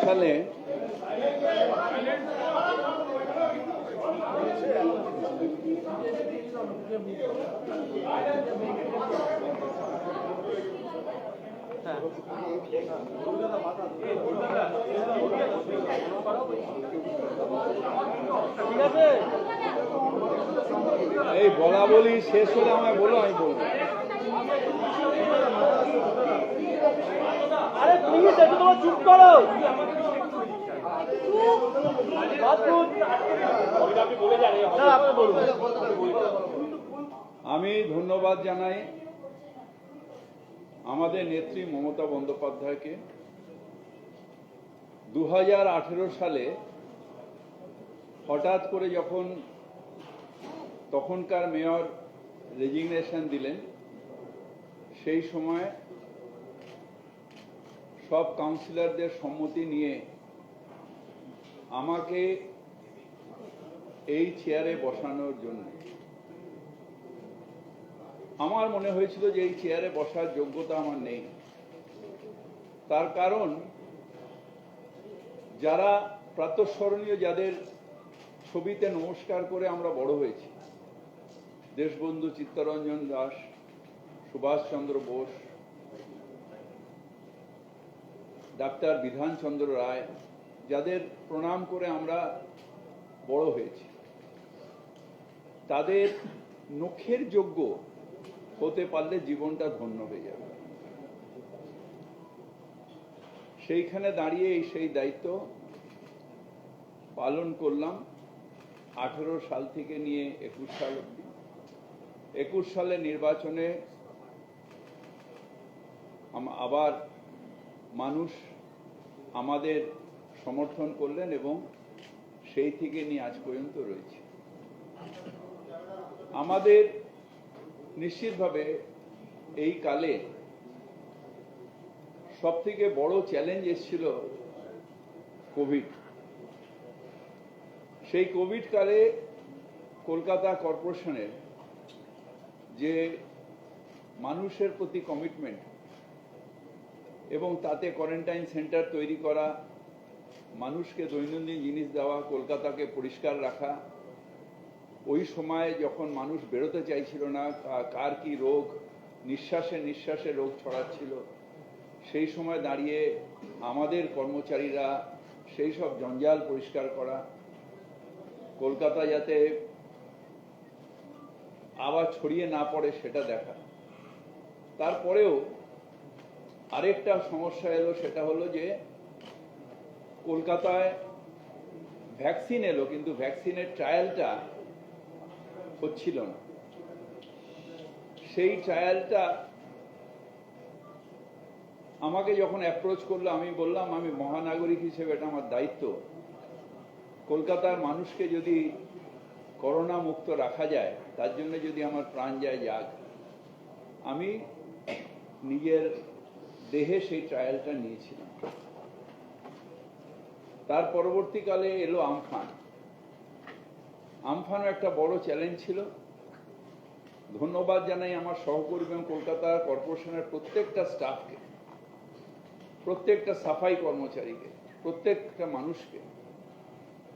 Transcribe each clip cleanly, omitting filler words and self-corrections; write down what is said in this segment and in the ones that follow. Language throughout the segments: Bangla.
সালে এই বলা বলি শেষ হলে আমায় বলো, আমি বলবো। আরে প্লিজ একটু তোমার চুপ করো। আমি ধন্যবাদ জানাই আমাদের নেত্রী মমতা বন্দ্যোপাধ্যায়কে। 2018 সালে হঠাৎ করে যখন তখনকার মেয়র রেজিগনেশন দিলেন, সেই সময় সব কাউন্সিলরদের সম্মতি নিয়ে আমাকে এই চেয়ারে বসানোর জন্য আমার মনে হয়েছিল যে এই চেয়ারে বসার যোগ্যতা আমার নেই। তার কারণ যারা প্রাতঃস্মরণীয়, যাদের ছবিতে নমস্কার করে আমরা বড় হয়েছি, দেশবন্ধু চিত্তরঞ্জন দাস, সুভাষচন্দ্র বোস, ডাক্তার বিধানচন্দ্র রায়, যাদের প্রণাম করে আমরা বড় হয়েছি, তাদের নখের যোগ্য হতে পারলে জীবনটা ধন্য হয়ে যাবে। সেইখানে দাঁড়িয়ে সেই দায়িত্ব পালন করলাম 18 সাল থেকে নিয়ে 21 সাল অবধি। 21 সালের নির্বাচনে আবার মানুষ আমাদের সমর্থন করলেন এবং সেই থেকে নিয়ে আজ পর্যন্ত রয়েছে। আমাদের নিশ্চিতভাবে এই কালে সবথেকে বড় চ্যালেঞ্জ এসেছিল কোভিড। সেই কোভিড কালে কলকাতা কর্পোরেশনের যে মানুষের প্রতি কমিটমেন্ট এবং তাতে কোয়ারেন্টাইন সেন্টার তৈরি করা, মানুষকে দৈনন্দিন জিনিস দেওয়া, কলকাতাকে পরিষ্কার রাখা, ওই সময় যখন মানুষ বেরোতে চাইছিল না, কার কি রোগ, নিঃশ্বাসে রোগ ছড়াচ্ছিল, সেই সময় দাঁড়িয়ে আমাদের কর্মচারীরা সেই সব জঞ্জাল পরিষ্কার করা, কলকাতা যাতে আবার ছড়িয়ে না পড়ে সেটা দেখা। তারপরেও আরেকটা সমস্যা এলো, সেটা হলো যে কলকাতায় ভ্যাকসিন এলো কিন্তু ভ্যাকসিনের ট্রায়ালটা হচ্ছিল না। সেই ট্রায়ালটা আমাকে যখন অ্যাপ্রোচ করলো, আমি বললাম আমি মহানাগরিক হিসেবে এটা আমার দায়িত্ব, কলকাতার মানুষকে যদি করোনা মুক্ত রাখা যায়, তার জন্য যদি আমার প্রাণ যায় যাক, আমি নিজের দেহে সেই ট্রায়ালটা নিয়েছিলাম। তার পরবর্তীকালে এলো আমফান। আমফানও একটা বড় চ্যালেঞ্জ ছিল। ধন্যবাদ জানাই আমার সহকর্মী এবং কলকাতা কর্পোরেশনের প্রত্যেকটা স্টাফকে, প্রত্যেকটা সাফাই কর্মচারীকে, প্রত্যেকটা মানুষকে,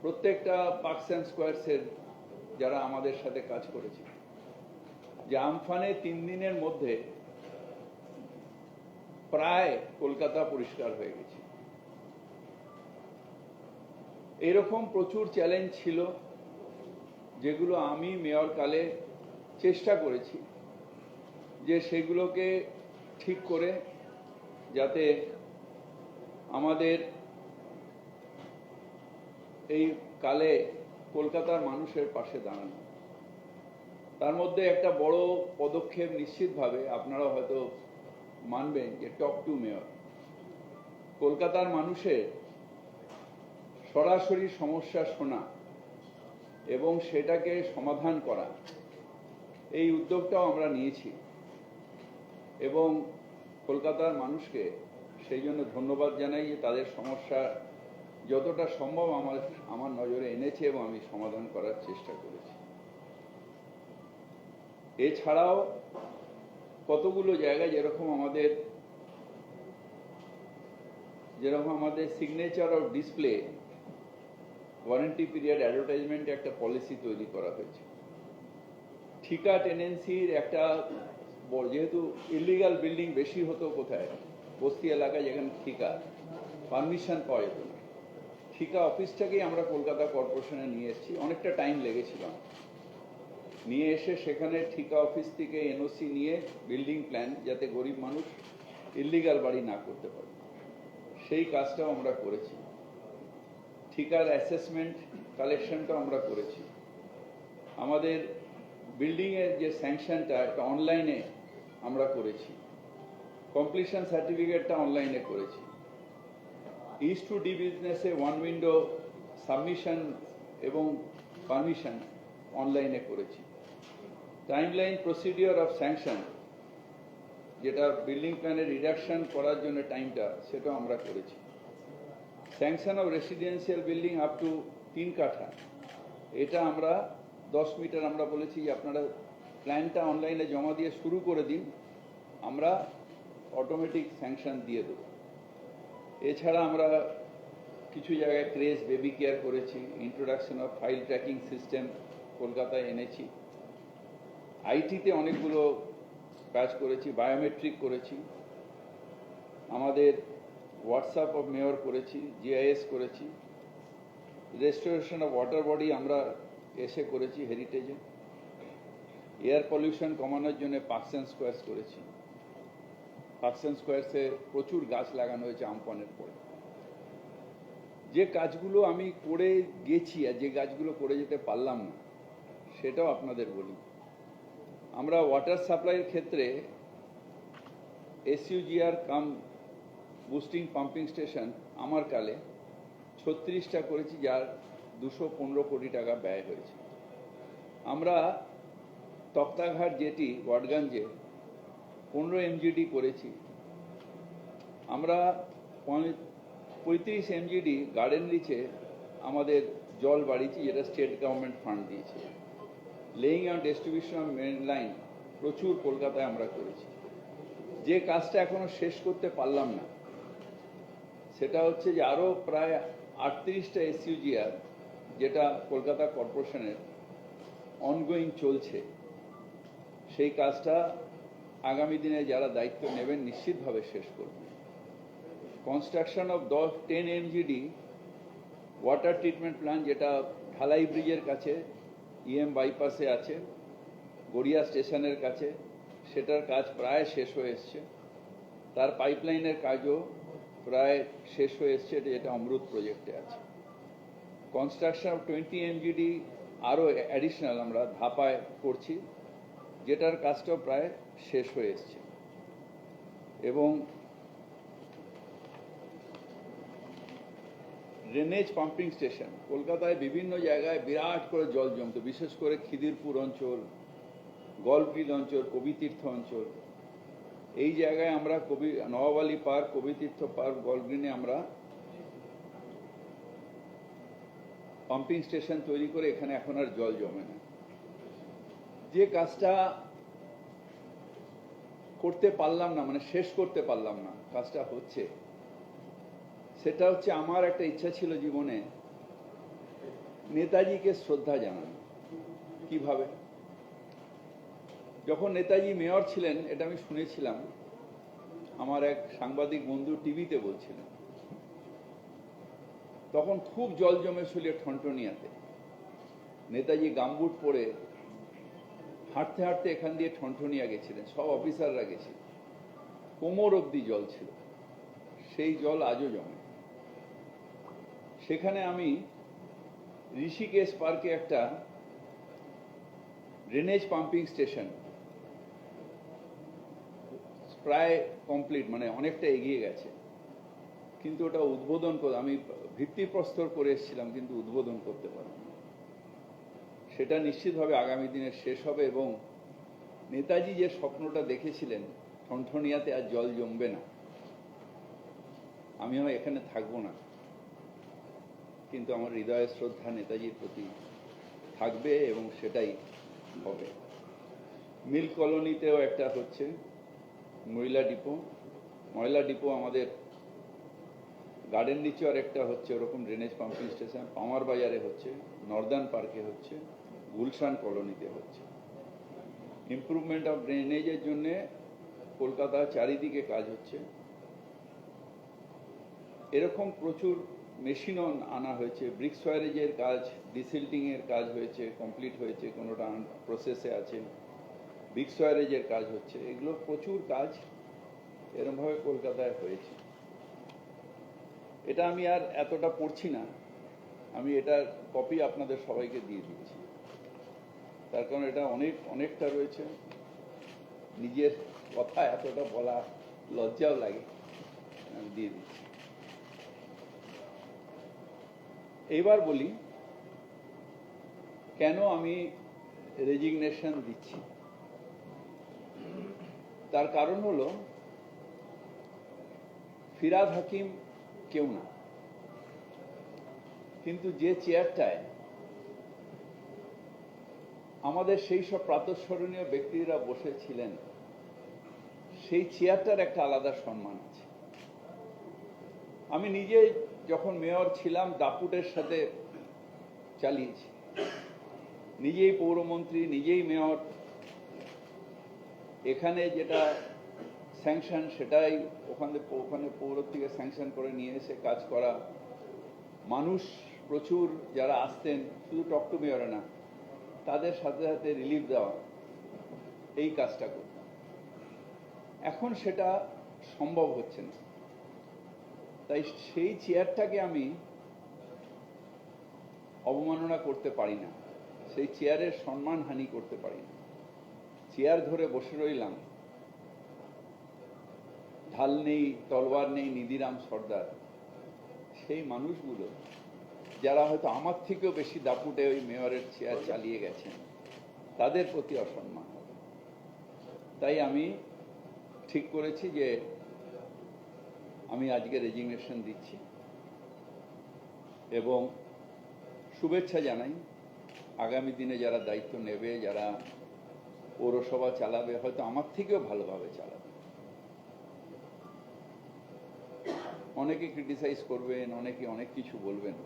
প্রত্যেকটা পার্কস অ্যান্ড স্কোয়ারসের যারা আমাদের সাথে কাজ করেছে, যে আমফানে 3 দিনের মধ্যে প্রায় কলকাতা পরিষ্কার হয়ে গেছে। এরকম প্রচুর চ্যালেঞ্জ ছিল যেগুলো আমি মেয়র কালে চেষ্টা করেছি যে সেগুলোকে ঠিক করে যাতে আমাদের এই কালে কলকাতার মানুষের পাশে দাঁড়ানো। তার মধ্যে একটা বড় পদক্ষেপ নিশ্চিতভাবে আপনারা হয়তো মানবেন যে টক টু মেয়র। কলকাতার মানুষের সরাসরি সমস্যা শোনা এবং সেটাকে সমাধান করা, এই উদ্যোগটাও আমরা নিয়েছি এবং কলকাতার মানুষকে সেই জন্য ধন্যবাদ জানাই যে তাদের সমস্যা যতটা সম্ভব আমার নজরে এনেছে এবং আমি সমাধান করার চেষ্টা করেছি। এছাড়াও কতগুলো জায়গায় যেরকম আমাদের signature of display warranty period অ্যাডভার্টাইজমেন্টে একটা পলিসি তৈরি করা হয়েছে। ঠিকা টেনেন্সির একটা যেহেতু ইলিগাল বিল্ডিং বেশি হতো কোথায়, বস্তি এলাকায় যেখানে ঠিকা পারমিশন পাওয়া যেত না, ঠিকা অফিসটাকেই আমরা কলকাতা কর্পোরেশনে নিয়ে এসেছি। অনেকটা টাইম লেগেছিল, নিয়ে এসে সেখানে ঠিকা অফিস থেকে এনওসি নিয়ে বিল্ডিং প্ল্যান যাতে গরিব মানুষ ইলিগাল বাড়ি না করতে পারে সেই কাজটাও আমরা করেছি। ঠিকার অ্যাসেসমেন্ট কালেকশনটাও আমরা করেছি। আমাদের বিল্ডিং এর যে স্যাংশনটা একটা অনলাইনে আমরা করেছি, কমপ্লিশন সার্টিফিকেটটা অনলাইনে করেছি। ইস্ট টু ডি বিজনেসে 1 উইন্ডো সাবমিশন এবং পারমিশন অনলাইনে করেছি। টাইমলাইন প্রসিডিওর অফ স্যাংশন, যেটা বিল্ডিং প্ল্যানের রিডাকশন করার জন্য টাইমটা, সেটাও আমরা করেছি। Sanction of residential building up to 3 কাঠা, এটা আমরা 10 মিটার আমরা বলেছি যে আপনারা প্ল্যানটা অনলাইনে জমা দিয়ে শুরু করে দিন, আমরা অটোমেটিক স্যাংশন দিয়ে দেব। এছাড়া আমরা কিছু জায়গায় ক্রেজ বেবি কেয়ার করেছি, introduction of file tracking system কলকাতায় এনেছি। আইটিতে অনেকগুলো কাজ করেছি, বায়োমেট্রিক করেছি, আমাদের হোয়াটসঅ্যাপ অফ মেয়র করেছি, জিআইএস করেছি, রেস্টোরেশন অফ ওয়াটার বডি আমরা এসে করেছি হেরিটেজে, এয়ার পলিউশন কমানোর জন্য পার্কস অ্যান্ড স্কোয়ারস করেছি। পার্কস অ্যান্ড স্কোয়ারসে প্রচুর গাছ লাগানো হয়েছে আমফানের পরে। যে কাজগুলো আমি করে গেছি আর যে গাছগুলো করে যেতে পারলাম না সেটাও আপনাদের বলি। আমরা ওয়াটার সাপ্লাইয়ের ক্ষেত্রে এসইউজিআর কাম বুস্টিং পাম্পিং স্টেশন আমার কালে 36টা করেছি, যার 215 কোটি টাকা ব্যয় হয়েছে। আমরা তক্তাঘাট জেটি ওয়াটগঞ্জে 15 এমজিডি করেছি। আমরা 35 এমজিডি গার্ডেন রিচে আমাদের জল বাড়িয়েছি, যেটা স্টেট গভর্নমেন্ট ফান্ড দিয়েছে। Laying and distribution of main line প্রচুর কলকাতায় আমরা করেছি। যে কাজটা এখনো শেষ করতে পারলাম না সেটা হচ্ছে যে আরো প্রায় 38টা এসইউজিআর, যেটা কলকাতা কর্পোরেশনের অনগোয়িং চলছে, সেই কাজটা আগামী দিনে যারা দায়িত্ব নেবেন নিশ্চিতভাবে শেষ করবেন। Construction of 10 MGD water treatment plant, যেটা ঢালাই ব্রিজের কাছে ইএম বাইপাসে আছে, গড়িয়া স্টেশনের কাছে, সেটার কাজ প্রায় শেষ হয়ে এসছে। তার পাইপলাইনের কাজও প্রায় শেষ হয়ে এসছে, যেটা অমৃত প্রজেক্টে আছে। কনস্ট্রাকশন অফ 20 এমজিডি আরও অ্যাডিশনাল আমরা ধাপায় করছি, যেটার কাজটাও প্রায় শেষ হয়ে এসছে। এবং ড্রেনেজ পাম্পিং স্টেশন কলকাতায় বিভিন্ন জায়গায় বিরাট করে জল জমতো, বিশেষ করে খিদিরপুর অঞ্চল, গল্ফগ্রিন অঞ্চল, কবিতীর্থ অঞ্চল। এই জায়গায় আমরা নবাব আলী পার্ক, কবিতীর্থ পার্ক, গল্ফগ্রিনে আমরা পাম্পিং স্টেশন তৈরি করে এখানে এখন আর জল জমে না। যে কাজটা করতে পারলাম না, মানে শেষ করতে পারলাম না, কাজটা হচ্ছে, সেটা হচ্ছে আমার একটা ইচ্ছা ছিল জীবনে নেতাজিকে শ্রদ্ধা জানানো। কিভাবে? যখন নেতাজি মেয়র ছিলেন, এটা আমি শুনেছিলাম, আমার এক সাংবাদিক বন্ধু টিভিতে বলছিলেন, তখন খুব জল জমেছিল ঠনঠনিয়াতে। নেতাজি গামবুট পরে হাঁটতে হাঁটতে এখান দিয়ে ঠনঠনিয়া গেছিলেন, সব অফিসাররা গেছিলেন, কোমর অব্দি জল ছিল, সেই জল আজও জমে। সেখানে আমি ঋষিকেশ পার্কে একটা ড্রেনেজ পাম্পিং স্টেশন প্রায় কমপ্লিট, মানে অনেকটা এগিয়ে গেছে, কিন্তু ওটা উদ্বোধন করে আমি ভিত্তিপ্রস্তর করে এসেছিলাম, কিন্তু উদ্বোধন করতে পারিনি। সেটা নিশ্চিতভাবে আগামী দিনে শেষ হবে, এবং নেতাজি যে স্বপ্নটা দেখেছিলেন ঠনঠনিয়াতে আর জল জমবে না, আমি হয় এখানে থাকবো না, কিন্তু আমার হৃদয়ের শ্রদ্ধা নেতাজির প্রতি থাকবে এবং সেটাই হবে। মিল কলোনিতেও একটা হচ্ছে ময়লা ডিপো, আমাদের গার্ডেন নিচে আর একটা হচ্ছে ওরকম ড্রেনেজ পাম্পিং স্টেশন, পামার বাজারে হচ্ছে, নর্দার্ন পার্কে হচ্ছে, গুলশান কলোনিতে হচ্ছে। ইমপ্রুভমেন্ট অফ ড্রেনেজের জন্য কলকাতা চারিদিকে কাজ হচ্ছে। এরকম প্রচুর মেশিনও আনা হয়েছে। ব্রিক সয়ারেজের কাজ, ডিসিল্টিং এর কাজ হয়েছে, কমপ্লিট হয়েছে, কোনোটা প্রসেসে আছে। ব্রিক সয়ারেজের কাজ হচ্ছে, এগুলো প্রচুর কাজ এরকমভাবে কলকাতায় হয়েছে। এটা আমি আর এতটা পড়ছি না, আমি এটার কপি আপনাদের সবাইকে দিয়ে দিচ্ছি, তার কারণ এটা অনেকটা রয়েছে, নিজের কথা এতটা বলা লজ্জাও লাগে, আমি দিয়ে দিচ্ছি। এইবার বলি কেন আমি রেজিগনেশন দিচ্ছি। তার কারণ হলো ফিরহাদ হাকিম কেউ না, কিন্তু যে চেয়ারটায় আমাদের সেই সব প্রাতঃস্মরণীয় ব্যক্তিরা বসেছিলেন, সেই চেয়ারটার একটা আলাদা সম্মান আছে। আমি নিজে যখন মেয়র ছিলাম দাপুটের সাথে চালিয়েছি, নিজেই পৌরমন্ত্রী, নিজেই মেয়র, এখানে যেটা স্যাংশন সেটাই ওখানে পৌর থেকে স্যাংশন করে নিয়ে এসে কাজ করা, মানুষ প্রচুর যারা আসতেন, শুধু টক টু মেয়রে না, তাদের সাথে সাথে রিলিফ দেওয়া, এই কাজটা করতাম। এখন সেটা সম্ভব হচ্ছে না, তাই সেই চেয়ারটাকে আমি অবমাননা করতে পারি না, সেই চেয়ারের সম্মানহানি করতে পারি না। চেয়ার ধরে বসে রইলাম, ঢাল নেই, তলোয়ার নেই, নিধিরাম সর্দার, সেই মানুষগুলো যারা হয়তো আমার থেকেও বেশি দাপুটে ওই মেয়রের চেয়ার চালিয়ে গেছেন, তাদের প্রতি অসম্মান হবে। তাই আমি ঠিক করেছি যে আমি আজকে রেজিগনেশন দিচ্ছি এবং শুভেচ্ছা জানাই আগামী দিনে যারা দায়িত্ব নেবে, যারা পৌরসভা চালাবে, হয়তো আমার থেকেও ভালোভাবে চালাবে। অনেকে ক্রিটিসাইজ করবেন, অনেকে অনেক কিছু বলবেন,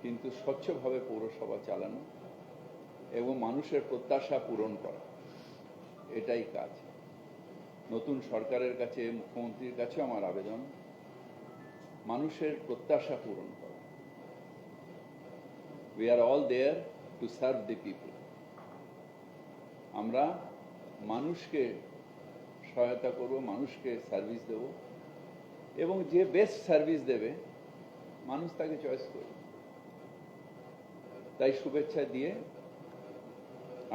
কিন্তু স্বচ্ছভাবে পৌরসভা চালানো এবং মানুষের প্রত্যাশা পূরণ করা, এটাই কাজ। নতুন সরকারের কাছে, মুখ্যমন্ত্রীর কাছে আমার আবেদন, মানুষের প্রত্যাশা পূরণ করা। We are all there to serve the people. আমরা মানুষকে সহায়তা করব, মানুষকে সার্ভিস দেব, এবং যে বেস্ট সার্ভিস দেবে মানুষ তাকে চয়েস করবে। তাই শুভেচ্ছা দিয়ে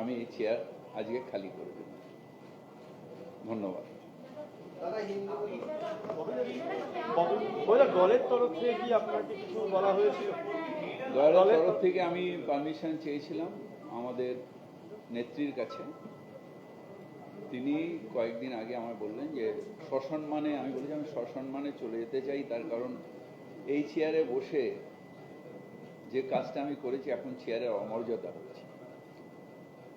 আমি এই চেয়ার আজকে খালি করে দেব। ধন্যবাদ। দলের তরফ থেকে কি আপনাকে কিছু বলা হয়েছিল? দলের তরফ থেকে আমি পারমিশন চেয়েছিলাম আমাদের নেত্রীর কাছে। তিনি কয়েকদিন আগে আমায় বললেন যে সসম্মানে, আমি বলেছি আমি সসম্মানে চলে যেতে চাই, তার কারণ এই চেয়ারে বসে যে কাজটা আমি করেছি এখন চেয়ারের অমর্যাদা হচ্ছে।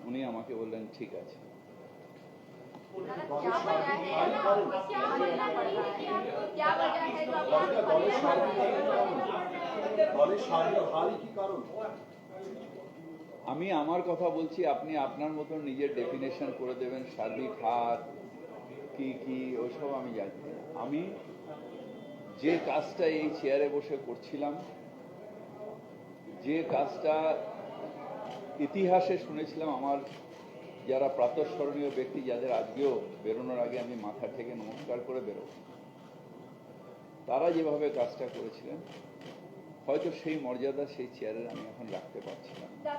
উনি আমাকে বললেন ঠিক আছে। আমি আমার কথা বলছি, আপনি আপনার মতন নিজের ডেফিনেশন করে দেবেন সার্বিক হার কি কি ওসব আমি জানি না। আমি যে কাজটা এই চেয়ারে বসে করছিলাম, যে কাজটা ইতিহাসে শুনেছিলাম, আমার যারা প্রাতঃস্মরণীয় ব্যক্তি যাদের আজকেও বেরোনোর আগে আমি মাথা থেকে নমস্কার করে বেরোব, তারা যেভাবে কাজটা করেছিলেন হয়তো সেই মর্যাদা সেই চেয়ারে আমি এখন রাখতে পারছিলাম না।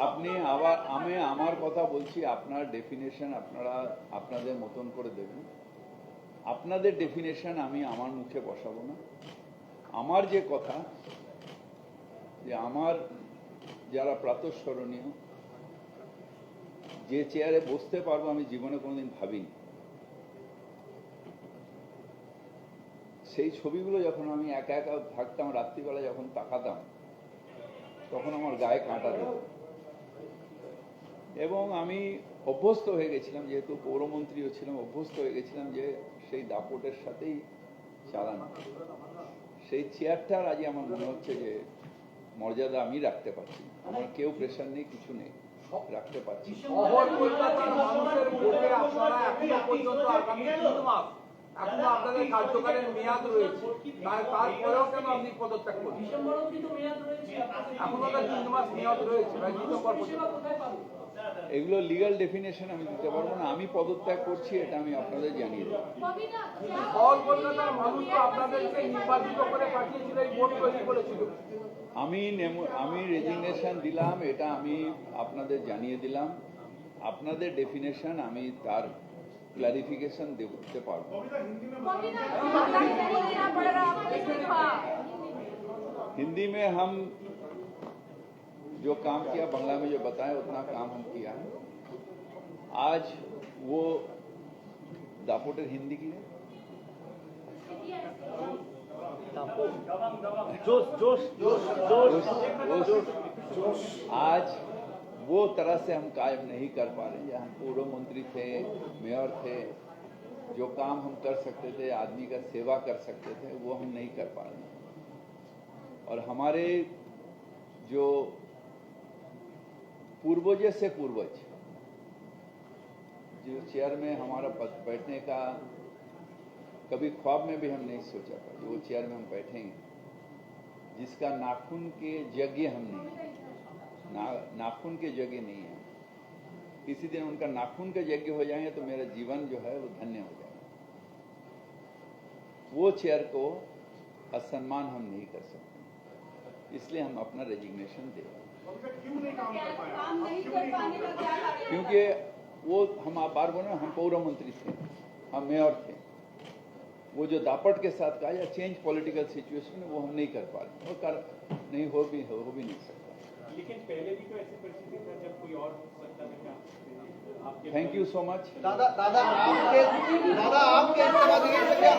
আপনি আবার আমি আমার কথা বলছি, আপনার ডেফিনেশন আপনারা আপনাদের মতন করে দেবেন। আপনাদের ডেফিনেশন আমি আমার মুখে বসাবো না। আমার যে কথা, যে আমার যারা প্রাতঃস্মরণীয়, যে চেয়ারে বসতে পারবো আমি জীবনে কোনোদিন ভাবিনি, সেই ছবিগুলো যখন আমি একা একা থাকতাম, রাত্রিবেলা যখন তাকাতাম, তখন আমার গায়ে কাঁটা দিত। এবং আমি অভ্যস্ত হয়ে গেছিলাম, যেহেতু পৌরমন্ত্রীও ছিলাম, অভ্যস্ত হয়ে গেছিলাম যে সেই দাপটের সাথেই চালানো। সেই চেয়ারটার আজই আমার মনে হচ্ছে যে মর্যাদা আমি রাখতে পারছি না। আমার কেউ প্রেশার নেই, কিছু নেই, রাখতে পারছি না। এখনো আপনাদের কার্যকালের মেয়াদ রয়েছে, তারপরেও কেন আপনি পদত্যাগ করছেন? এখনো তো 3 মাস মেয়াদ রয়েছে, ডিসেম্বর পর্যন্ত। এগুলো লিগ্যাল ডেফিনেশন আমি দিতে পারবো না। আমি পদত্যাগ করছি, এটা আমি আপনাদের জানিয়ে দেবো। শহর কলকাতার মানুষ তো আপনাদেরকে নির্বাচিত করে পাঠিয়েছিল, এই ভোট তৈরি করেছিল। আমি রেজিগনেশন দিলাম, এটা আমি আপনাদের জানিয়ে দিলাম। আপনাদের ডেফিনেশন আমি তার क्लैरिफिकेशन देते पारबो। हिंदी में हम जो काम किया, बांग्ला में जो बताया उतना काम हम किया है। आज वो दापोटर हिंदी की है, जोश जोश जोश जोश जोश आज वो तरह से हम कायम नहीं कर पा रहे। जहाँ पूर्व मंत्री थे, मेयर थे, जो काम हम कर सकते थे, आदमी का सेवा कर सकते थे, वो हम नहीं कर पा रहे। और हमारे जो पूर्वज से पूर्वज, जो चेयर में हमारा बैठने का कभी ख्वाब में भी हम नहीं सोचा था, वो चेयर में हम बैठेंगे, जिसका नाखून के यज्ञ हम नहीं, नाखून के जगह नहीं है। किसी दिन उनका नाखून के यज्ञ हो जाएंगे तो मेरा जीवन जो है वो धन्य हो जाएगा। वो चेयर को असम्मान हम नहीं कर सकते, इसलिए हम अपना रेजिग्नेशन दे रहे हैं। क्योंकि वो हम आप बार बोले, हम पौर मंत्री थे, हम मेयर थे। वो जो दापट के साथ कहा या चेंज पॉलिटिकल सिचुएशन में, वो हम नहीं कर पा रहे, वो कर नहीं हो भी नहीं सकता। लेकिन पहले भी तो ऐसी परिस्थिति था जब कोई और सत्ता में था। Thank you so much. दादा आपके इस्तीफा दिए थे क्या?